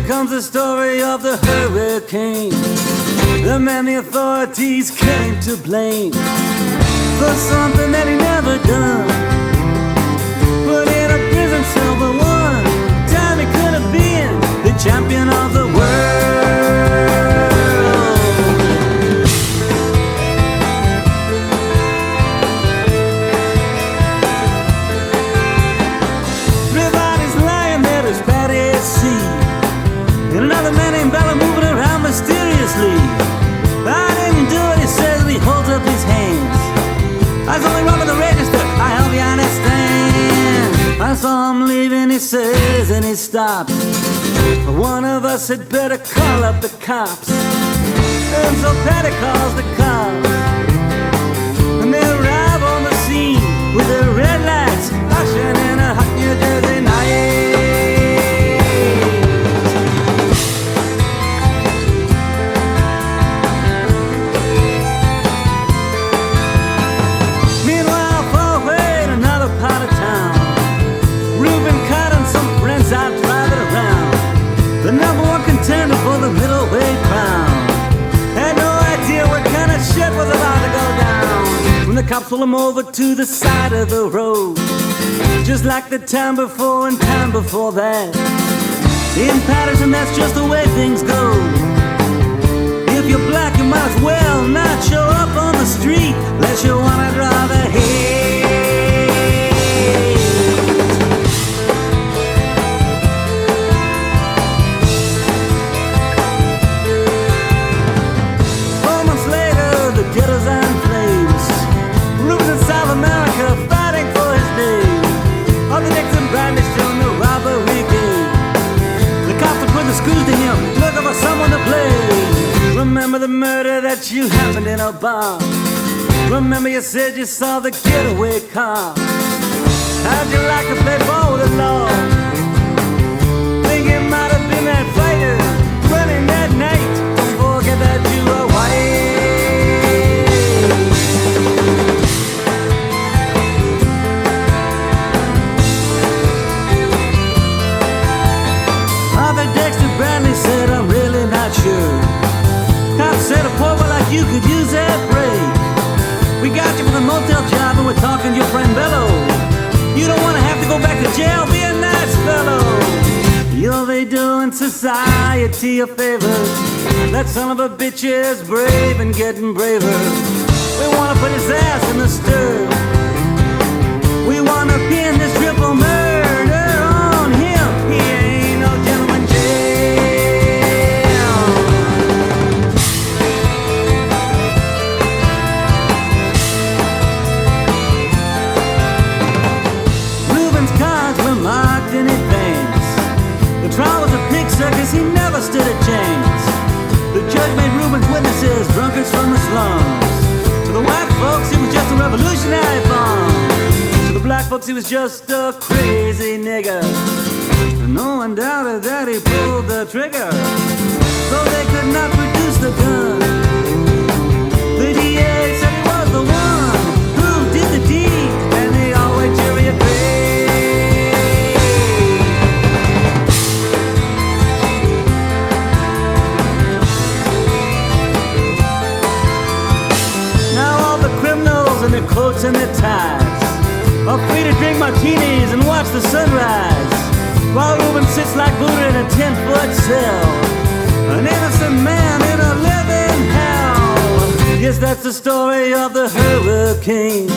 comes the story of the hurricane, the man the authorities came to blame for something that he never done. Put in a prison cell for one time he could have been the champion of the world. Everybody's lying there, there's Patty C. And another man named Bella moving around mysteriously. I didn't do it, he says, and he holds up his hands. I was only robbing the register, I hope you understand. I saw him leaving, he says, and he stops. One of us had better call up the cops. And so Patty calls the cops, and they arrive on the scene with their red lights flashing in a hot New Jersey night. The number one contender for the middleweight crown had no idea what kind of shit was about to go down. When the cops pulled him over to the side of the road, just like the time before and time before that. In Patterson, that's just the way things go. If you're black, you might as well not show up on the street unless you wanna draw the hate. Ghettos and flames, Rubens in South America fighting for his name. All the Nixon bandits joined the robbery game. The cops are putting the screws to him, looking for someone to blame. Remember the murder that you happened in a bar. Remember you said you saw the getaway car. How'd you like to play ball with the law? Think it might have been that fighter running that night. Don't forget that you were white. Said I'm really not sure. Cop said a poor boy like you could use that break. We got you with a motel job and we're talking to your friend Bello. You don't want to have to go back to jail, be a nice fellow. You'll be doing society a favor. That son of a bitch is brave and getting braver. We want to put his ass in the stir. We want to pin this triple murder on him. He ain't no gentleman jail. Marked in advance. The trial was a pig circus, he never stood a chance. The judge made Rubens witnesses, drunkards from the slums. To the white folks, he was just a revolutionary bomb. To the black folks, he was just a crazy nigger. And no one doubted that he pulled the trigger, so they could not produce the gun. The DA said he was the one who did the deed, and the all-white jury agreed. And their coats and their ties are free to drink martinis and watch the sunrise, while Reuben sits like Buddha in a 10-foot cell, an innocent man in a living hell. Yes, that's the story of the hurricane.